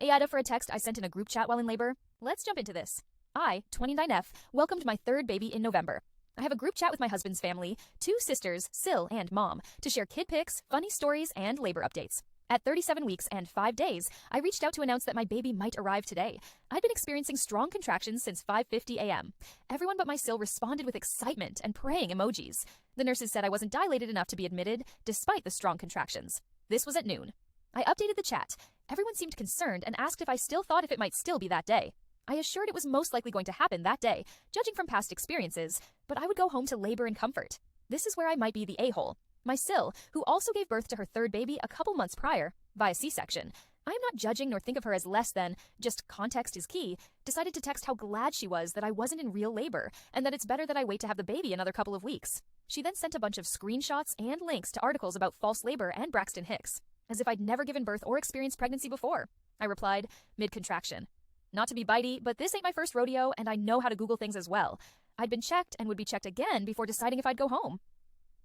AITA for a text I sent in a group chat while in labor. Let's jump into this. I, 29F, welcomed my third baby in November. I have a group chat with my husband's family, 2 sisters, Sil and Mom, to share kid pics, funny stories, and labor updates. At 37 weeks and 5 days, I reached out to announce that my baby might arrive today. I'd been experiencing strong contractions since 5:50 a.m. Everyone but my Sil responded with excitement and praying emojis. The nurses said I wasn't dilated enough to be admitted, despite the strong contractions. This was at noon. I updated the chat. Everyone seemed concerned and asked if I still thought if it might still be that day. I assured it was most likely going to happen that day, judging from past experiences, but I would go home to labor in comfort. This is where I might be the a-hole. My Sil, who also gave birth to her third baby a couple months prior, via C-section, I am not judging nor think of her as less than, just context is key, decided to text how glad she was that I wasn't in real labor, and that it's better that I wait to have the baby another couple of weeks. She then sent a bunch of screenshots and links to articles about false labor and Braxton Hicks, as if I'd never given birth or experienced pregnancy before. I replied, mid-contraction. Not to be bitey, but this ain't my first rodeo, and I know how to Google things as well. I'd been checked and would be checked again before deciding if I'd go home.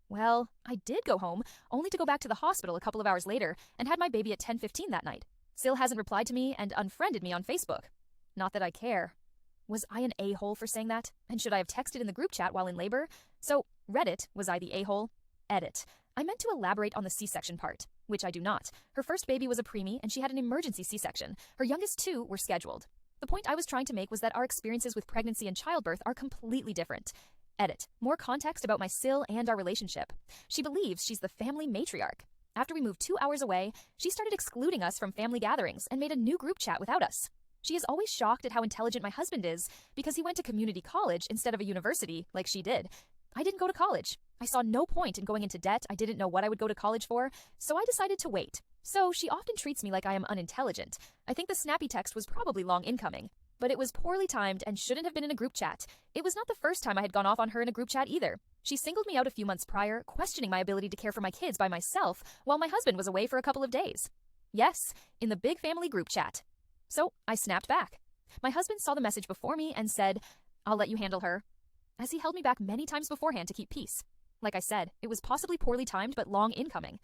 Well, I did go home, only to go back to the hospital a couple of hours later and had my baby at 10:15 that night. Sil hasn't replied to me and unfriended me on Facebook. Not that I care. Was I an a-hole for saying that? And should I have texted in the group chat while in labor? So, Reddit, was I the a-hole? Edit. I meant to elaborate on the C-section part, which I do not. Her first baby was a preemie and she had an emergency C-section. Her youngest 2 were scheduled. The point I was trying to make was that our experiences with pregnancy and childbirth are completely different. Edit. More context about my Sil and our relationship. She believes she's the family matriarch. After we moved 2 hours away, she started excluding us from family gatherings and made a new group chat without us. She is always shocked at how intelligent my husband is because he went to community college instead of a university like she did. I didn't go to college. I saw no point in going into debt. I didn't know what I would go to college for, so I decided to wait. So she often treats me like I am unintelligent. I think the snappy text was probably long incoming. But it was poorly timed and shouldn't have been in a group chat. It was not the first time I had gone off on her in a group chat either. She singled me out a few months prior, questioning my ability to care for my kids by myself while my husband was away for a couple of days. Yes, in the big family group chat. So I snapped back. My husband saw the message before me and said, "I'll let you handle her," as he held me back many times beforehand to keep peace. Like I said, it was possibly poorly timed but long incoming.